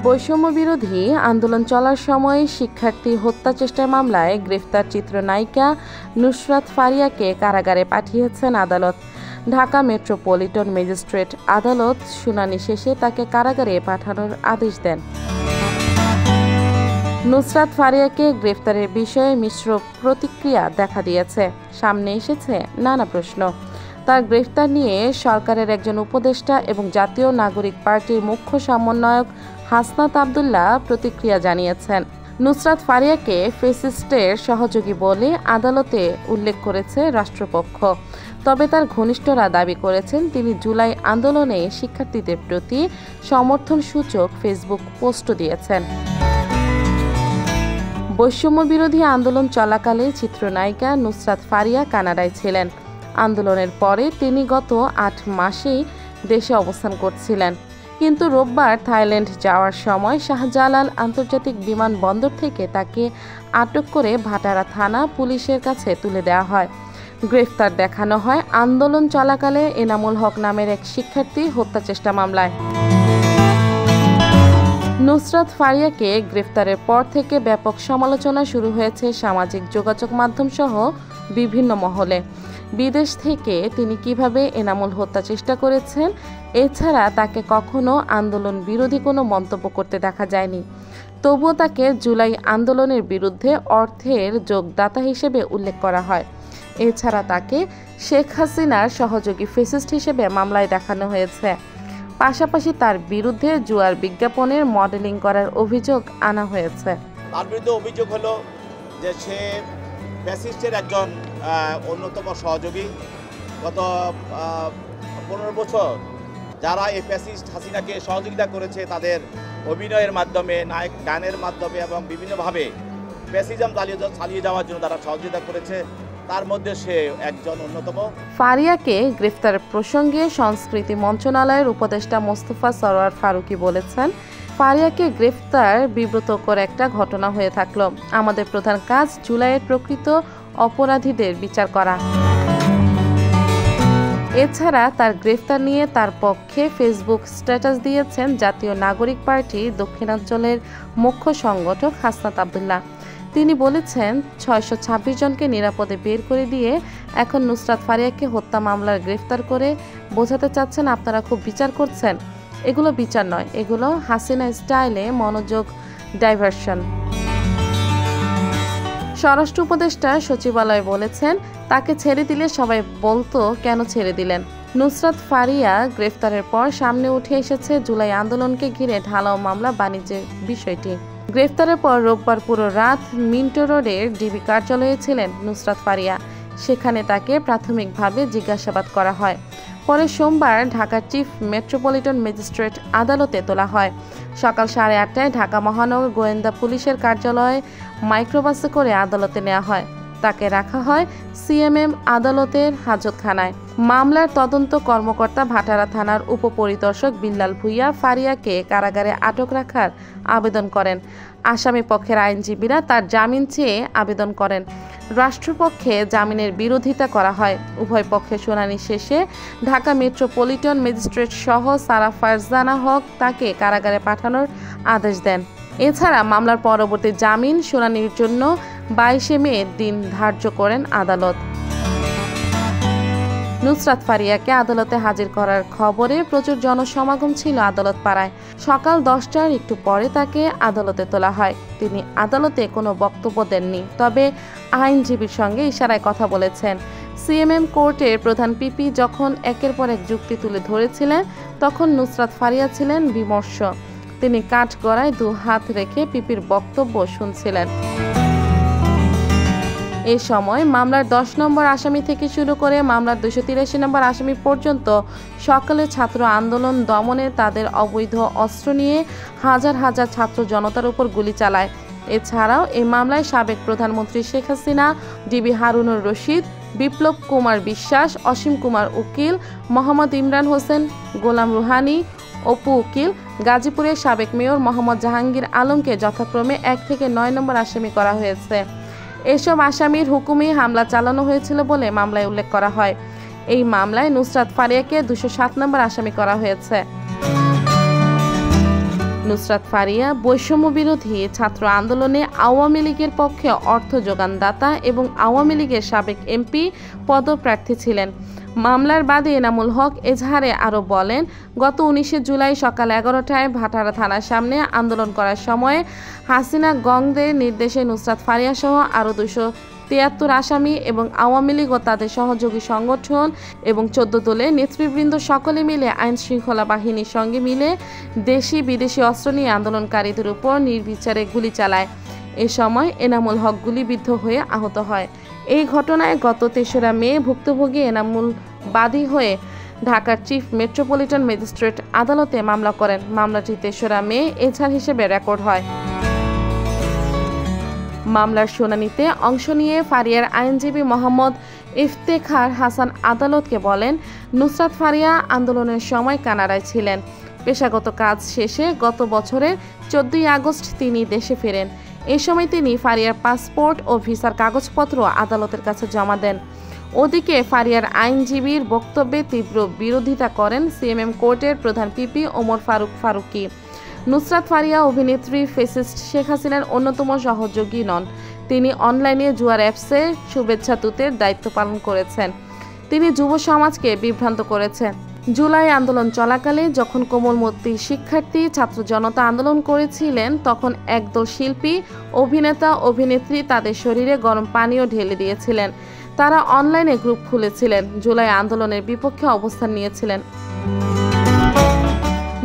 বৈষম্য বিরোধী আন্দোলন চলার সময় শিক্ষার্থী হত্যা চেষ্টার মামলায় গ্রেফতার চিত্রনায়িকা নুসরাত ফারিয়াকে কারাগারে পাঠিয়েছেন আদালত। ঢাকা মেট্রোপলিটন ম্যাজিস্ট্রেট আদালত শুনানি শেষে তাকে কারাগারে পাঠানোর আদেশ দেন। নুসরাত ফারিয়াকে গ্রেফতারের বিষয়ে মিশ্র প্রতিক্রিয়া দেখা দিয়েছে। সামনে এসেছে নানা প্রশ্ন। তার গ্রেফতার নিয়ে সরকারের একজন উপদেষ্টা এবং জাতীয় নাগরিক পার্টির মুখ্য সমন্বয়ক হাসনাত আবদুল্লাহ প্রতিক্রিয়া জানিয়েছেন। নুসরাত ফারিয়াকে ফ্যাসিস্টের সহযোগী বলে আদালতে উল্লেখ করেছে রাষ্ট্রপক্ষ। তবে তার ঘনিষ্ঠরা দাবি করেছেন তিনি জুলাই আন্দোলনে শিক্ষার্থীদের প্রতি সমর্থন সূচক ফেসবুক পোস্ট দিয়েছেন। বৈষম্য বিরোধী আন্দোলন চলাকালে চিত্রনায়িকা নুসরাত ফারিয়া কানাডায় ছিলেন। আন্দোলনের পরে তিনি গত ৮ মাসেই দেশে অবস্থান করছিলেন, কিন্তু রোববার থাইল্যান্ড যাওয়ার সময় শাহজালাল আন্তর্জাতিক বিমানবন্দর থেকে তাকে আটক করে ভাটারা থানা পুলিশের কাছে তুলে দেওয়া হয়। গ্রেফতার দেখানো হয় আন্দোলন চলাকালে এনামুল হক নামের এক শিক্ষার্থী হত্যা চেষ্টা মামলায়। নুসরাত ফারিয়াকে গ্রেফতারের পর থেকে ব্যাপক সমালোচনা শুরু হয়েছে সামাজিক যোগাযোগ মাধ্যম সহ বিভিন্ন মহলে। বিদেশ থেকে তিনি কিভাবে এনামুল হত্যা চেষ্টা করেছেন, এছাড়া তাকে কখনো আন্দোলন বিরোধী কোনো মন্তব্য করতে দেখা যায়নি। তবুও তাকে জুলাই আন্দোলনের বিরুদ্ধে অর্থের যোগদাতা হিসেবে উল্লেখ করা হয়। এছাড়া তাকে শেখ হাসিনার সহযোগী ফ্যাসিস্ট হিসেবে মামলায় দেখানো হয়েছে। পাশাপাশি তার বিরুদ্ধে জুয়ার বিজ্ঞাপনের মডেলিং করার অভিযোগ আনা হয়েছে। তার বিরুদ্ধে অভিযোগ হলো যে সে ফ্যাসিস্টের একজন অন্যতম সহযোগী। গত 15 বছর যারা এই ফ্যাসিস্ট হাসিনাকে সহযোগিতা করেছে তাদের অভিনয়ের মাধ্যমে, নায়ক গানের মাধ্যমে এবং বিভিন্নভাবে ফ্যাসিজম চালিয়ে যাওয়ার জন্য তারা সহযোগিতা করেছে, তার মধ্যে সে একজন অন্যতম। ফারিয়াকে গ্রেফতার প্রসঙ্গে সংস্কৃতি মন্ত্রণালয়ের উপদেষ্টা মোস্তফা সরোয়ার ফারুকী বলেছেন, ফারিয়াকে গ্রেফতার বিব্রতকর একটা ঘটনা হয়ে থাকলো। আমাদের প্রধান কাজ জুলাইয়ের প্রকৃত অপরাধীদের বিচার করা। এছাড়া তার গ্রেফতার নিয়ে তার পক্ষে ফেসবুক স্ট্যাটাস দিয়েছেন জাতীয় নাগরিক পার্টি দক্ষিণাঞ্চলের মুখ্য সংগঠক হাসনাত আবদুল্লাহ। তিনি বলেছেন 626 জনকে নিরাপদে বের করে দিয়ে এখন নুসরাত ফারিয়াকে হত্যা মামলার গ্রেফতার করে বোঝাতে চাচ্ছেন আপনারা খুব বিচার করছেন। এগুলো বিচার নয়, এগুলো হাসিনা স্টাইলে মনোযোগ ডাইভারশন। স্বরাষ্ট্র উপদেষ্টা সচিবালয় বলেছেন, তাকে ছেড়ে দিলে সবাই বলতো কেন ছেড়ে দিলেন। নুসরাত ফারিয়া গ্রেফতারের পর সামনে উঠে এসেছে জুলাই আন্দোলনকে ঘিরে ঢালাও মামলা বাণিজ্যের বিষয়টি। গ্রেফতারের পর রোববার পুরো রাত মিন্টো রোডের ডিবি কার্যালয়ে ছিলেন নুসরাত ফারিয়া। সেখানে তাকে প্রাথমিকভাবে জিজ্ঞাসাবাদ করা হয়। পরে সোমবার ঢাকার চিফ মেট্রোপলিটন ম্যাজিস্ট্রেট আদালতে তোলা হয়। সকাল 8:30টায় ঢাকা মহানগর গোয়েন্দা পুলিশের কার্যালয়ে মাইক্রোবাসে করে আদালতে নেওয়া হয়। তাকে রাখা হয় সিএমএম আদালতের হাজতখানায়। মামলার তদন্ত কর্মকর্তা ভাটারা থানার উপপরিদর্শক বিল্লাল ভুইয়া ফারিয়াকে কারাগারে আটক রাখার আবেদন করেন। আসামি পক্ষের আইনজীবীরা তার জামিন চেয়ে আবেদন করেন। রাষ্ট্রপক্ষে জামিনের বিরোধিতা করা হয়। উভয় পক্ষের শুনানি শেষে ঢাকা মেট্রোপলিটন ম্যাজিস্ট্রেট সহ সারা ফারজানা হক তাকে কারাগারে পাঠানোর আদেশ দেন। এছাড়া মামলার পরবর্তী জামিন শুনানির জন্য 22 মে দিন ধার্য করেন আদালত। নুসরাত ফারিয়াকে আদালতে হাজির করার খবরে প্রচুর জনসমাগম ছিল আদালত পাড়ায়। সকাল 10টার একটু পরে তাকে আদালতে তোলা হয়। তিনি আদালতে কোনো বক্তব্য দেননি, তবে আইনজীবীর সঙ্গে ইশারায় কথা বলেছেন। সিএমএম কোর্টের প্রধান পিপি যখন একের পর এক যুক্তি তুলে ধরেছিলেন, তখন নুসরাত ফারিয়া ছিলেন বিমর্ষ। তিনি কাঠগড়ায় 2 হাত রেখে পিপির বক্তব্য শুনছিলেন। এ সময় মামলার 10 নম্বর আসামি থেকে শুরু করে মামলার 283 নম্বর আসামি পর্যন্ত সকালে ছাত্র আন্দোলন দমনে তাদের অবৈধ অস্ত্র নিয়ে হাজার হাজার ছাত্র জনতার উপর গুলি চালায়। এছাড়াও এই মামলায় সাবেক প্রধানমন্ত্রী শেখ হাসিনা, ডিবি হারুনুর রশিদ, বিপ্লব কুমার বিশ্বাস, অসীম কুমার উকিল, মোহাম্মদ ইমরান হোসেন, গোলাম রুহানি, অপু উকিল, গাজীপুরের সাবেক মেয়র মোহাম্মদ জাহাঙ্গীর আলমকে যথাক্রমে 1 থেকে 9 নম্বর আসামি করা হয়েছে। এসব আসামির হুকুমে হামলা চালানো হয়েছিল বলে মামলায় উল্লেখ করা হয়। এই মামলায় নুসরাত ফারিয়াকে 207 নম্বর আসামি করা হয়েছে। নুসরাত ফারিয়া বৈষম্য বিরোধী ছাত্র আন্দোলনে আওয়ামী লীগের পক্ষে অর্থ যোগানদাতা এবং আওয়ামী লীগের সাবেক এমপি পদপ্রার্থী ছিলেন। মামলার বাদী এনামুল হক এজাহারে আরও বলেন, গত 19 জুলাই সকাল 11টায় ভাটারা থানার সামনে আন্দোলন করার সময় হাসিনা গংদের নির্দেশে নুসরাত ফারিয়া সহ আরও 273 আসামি এবং আওয়ামী লীগ ও তাদের সহযোগী সংগঠন এবং 14 দলের নেতৃবৃন্দ সকলে মিলে আইন শৃঙ্খলা বাহিনীর সঙ্গে মিলে দেশি বিদেশি অস্ত্র নিয়ে আন্দোলনকারীদের উপর নির্বিচারে গুলি চালায়। এ সময় এনামুল হক গুলিবিদ্ধ হয়ে আহত হয়। এই ঘটনায় গত 3রা মে ভুক্তভোগী এনামুল বাদী হয়ে ঢাকার চিফ মেট্রোপলিটন ম্যাজিস্ট্রেট আদালতে মামলা করেন। মামলাটি 3রা মে এজাহার হিসেবে রেকর্ড হয়। মামলার শুনানিতে অংশ নিয়ে ফারিয়ার আইনজীবী মোহাম্মদ ইফতেখার হাসান আদালতকে বলেন, নুসরাত ফারিয়া আন্দোলনের সময় কানাডায় ছিলেন। পেশাগত কাজ শেষে গত বছরের 14 আগস্ট তিনি দেশে ফেরেন। এই সময় তিনি ফারিয়ার পাসপোর্ট ও ভিসার কাগজপত্র আদালতের কাছে জমা দেন। ওদিকে ফারিয়ার আইনজীবীর বক্তব্যে তীব্র বিরোধিতা করেন সিএমএম কোর্টের প্রধান পিপি ওমর ফারুকী। নুসরাত ফারিয়া অভিনেত্রী ফেসিস্ট শেখ হাসিনার অন্যতম সহযোগী নন। তিনি অনলাইনে জুয়ার অ্যাপসে শুভেচ্ছা দূতের দায়িত্ব পালন করেছেন। তিনি যুব সমাজকে বিভ্রান্ত করেছেন। জুলাই আন্দোলন চলাকালে যখন কোমলমতি শিক্ষার্থী ছাত্র জনতা আন্দোলন করেছিলেন, তখন একদল শিল্পী, অভিনেতা, অভিনেত্রী তাদের শরীরে গরম পানীয় ঢেলে দিয়েছিলেন। তারা অনলাইনে গ্রুপ খুলেছিলেন, জুলাই আন্দোলনের বিপক্ষে অবস্থান নিয়েছিলেন।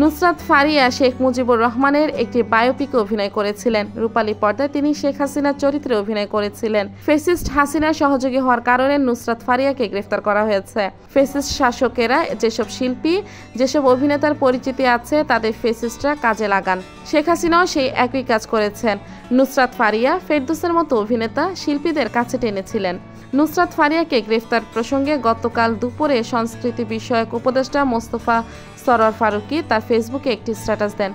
নুসরাত ফারিয়া শেখ মুজিবুর রহমানের একটি বায়োপিকে অভিনয় করেছিলেন। রূপালী পর্দায় তিনি শেখ হাসিনার চরিত্রে অভিনয় করেছিলেন। ফেসিস্ট হাসিনার সহযোগী হওয়ার কারণে নুসরাত ফারিয়াকে গ্রেফতার করা হয়েছে। ফেসিস্ট শাসকেরা যেসব শিল্পী, যেসব অভিনেতার পরিচিতি আছে, তাদের ফেসিস্টরা কাজে লাগান। শেখ হাসিনাও সেই একই কাজ করেছেন। নুসরাত ফারিয়া ফেরদৌসের মতো অভিনেতা, শিল্পীদের কাছে টেনেছিলেন। নুসরাত ফারিয়াকে গ্রেফতার প্রসঙ্গে গতকাল দুপুরে সংস্কৃতি বিষয়ক উপদেষ্টা মোস্তফা সরোয়ার ফারুকী তার ফেসবুকে একটি স্ট্যাটাস দেন।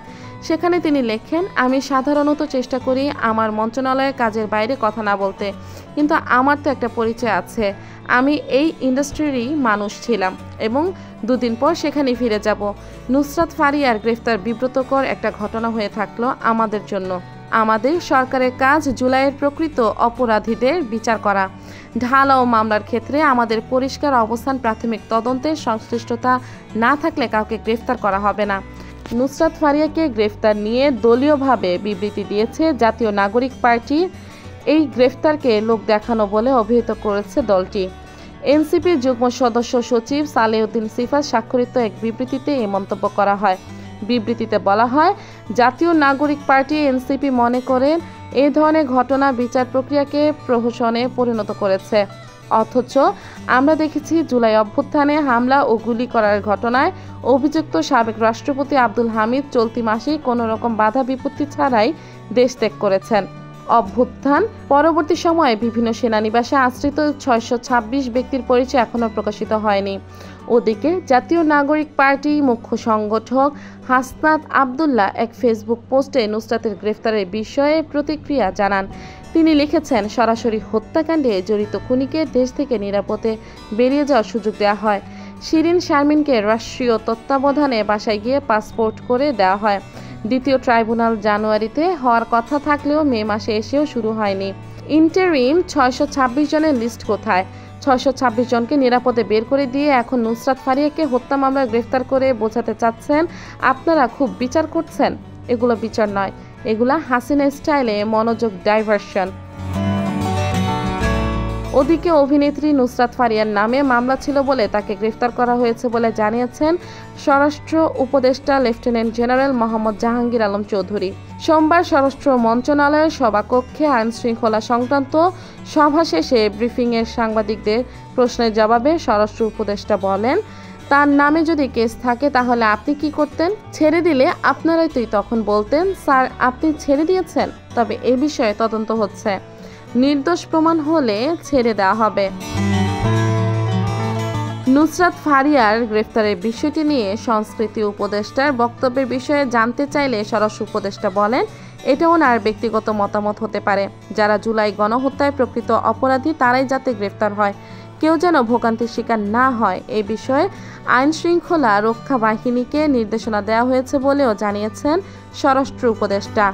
সেখানে তিনি লেখেন, আমি সাধারণত চেষ্টা করি আমার মন্ত্রণালয়ের কাজের বাইরে কথা না বলতে, কিন্তু আমার তো একটা পরিচয় আছে। আমি এই ইন্ডাস্ট্রিরই মানুষ ছিলাম এবং 2 দিন পর সেখানে ফিরে যাব। নুসরাত ফারিয়ার গ্রেফতার বিব্রতকর একটা ঘটনা হয়ে থাকলো আমাদের জন্য। আমাদের সরকারের কাজ জুলাইয়ের প্রকৃত অপরাধীদের বিচার করা। ঢালাও মামলার ক্ষেত্রে আমাদের পরিষ্কার অবস্থান, প্রাথমিক তদন্তের সংশ্লিষ্টতা না থাকলে কাউকে গ্রেফতার করা হবে না। নুসরাত ফারিয়াকে গ্রেফতার নিয়ে দলীয়ভাবে বিবৃতি দিয়েছে জাতীয় নাগরিক পার্টি। এই গ্রেফতারকে লোক দেখানো বলে অভিহিত করেছে দলটি। এনসিপির যুগ্ম সদস্য সচিব সালেউদ্দিন সিফাত স্বাক্ষরিত এক বিবৃতিতে এই মন্তব্য করা হয়। বিবৃতিতে বলা হয়, জাতীয় নাগরিক পার্টি এনসিপি মনে করেন এই ধরনের ঘটনা বিচার প্রক্রিয়াকে প্রহসনে পরিণত করেছে। অথচ আমরা দেখেছি জুলাই অভ্যুত্থানে হামলা ও গুলি করার ঘটনায় অভিযুক্ত সাবেক রাষ্ট্রপতি আব্দুল হামিদ চলতি মাসেই কোনো রকম বাধা বিপত্তি ছাড়াই দেশ ত্যাগ করেছেন। অভ্যুত্থান পরবর্তী সময়ে বিভিন্ন সেনানিবাসে আশ্রিত 626 ব্যক্তির পরিচয় এখনও প্রকাশিত হয়নি। ওদিকে জাতীয় নাগরিক পার্টি মুখ্য সংগঠক হাসনাত আবদুল্লাহ এক ফেসবুক পোস্টে নুসরাতের গ্রেফতারের বিষয়ে প্রতিক্রিয়া জানান। তিনি লিখেছেন, সরাসরি হত্যাকাণ্ডে জড়িত খুনিকে দেশ থেকে নিরাপদে বেরিয়ে যাওয়ার সুযোগ দেওয়া হয়। শিরিন শারমিনকে রাষ্ট্রীয় তত্ত্বাবধানে বাসায় গিয়ে পাসপোর্ট করে দেওয়া হয়। দ্বিতীয় ট্রাইব্যুনাল জানুয়ারিতে হওয়ার কথা থাকলেও মে মাসে এসেও শুরু হয়নি। ইন্টারিম 626 জনের লিস্ট কোথায়? 626 জনকে নিরাপদে বের করে দিয়ে এখন নুসরাত ফারিয়াকে হত্যা মামলায় গ্রেফতার করে বোঝাতে চাচ্ছেন আপনারা খুব বিচার করছেন। এগুলো বিচার নয়, এগুলা হাসিনা স্টাইলে মনোযোগ ডাইভার্সন। ওদিকে অভিনেত্রী নুসরাত ফারিয়ার নামে মামলা ছিল বলে তাকে গ্রেফতার করা হয়েছে বলে জানিয়েছেন স্বরাষ্ট্র উপদেষ্টা লেফটেন্যান্ট জেনারেল মোহাম্মদ জাহাঙ্গীর আলম চৌধুরী। সোমবার স্বরাষ্ট্র মন্ত্রণালয়ের সভাকক্ষে আইন শৃঙ্খলা সংক্রান্ত সভা শেষে ব্রিফিংয়ের সাংবাদিকদের প্রশ্নের জবাবে স্বরাষ্ট্র উপদেষ্টা বলেন, তার নামে যদি কেস থাকে তাহলে আপনি কি করতেন? ছেড়ে দিলে আপনারাই তখন বলতেন, স্যার আপনি ছেড়ে দিয়েছেন, তবে এ বিষয়ে তদন্ত হচ্ছে, নির্দোষ প্রমাণ হলে ছেড়ে দেওয়া হবে। নুসরাত ফারিয়ার গ্রেফতারের বিষয়টি নিয়ে সংস্কৃতি উপদেষ্টার বক্তব্যের বিষয়ে জানতে চাইলে স্বরাষ্ট্র উপদেষ্টা বলেন, এটা ওনার ব্যক্তিগত মতামত হতে পারে। যারা জুলাই গণহত্যায় প্রকৃত অপরাধী তারাই যাতে গ্রেফতার হয়, কেউ যেন ভোগান্তির শিকার না হয় এই বিষয়ে আইন শৃঙ্খলা রক্ষা বাহিনীকে নির্দেশনা দেওয়া হয়েছে বলেও জানিয়েছেন স্বরাষ্ট্র উপদেষ্টা।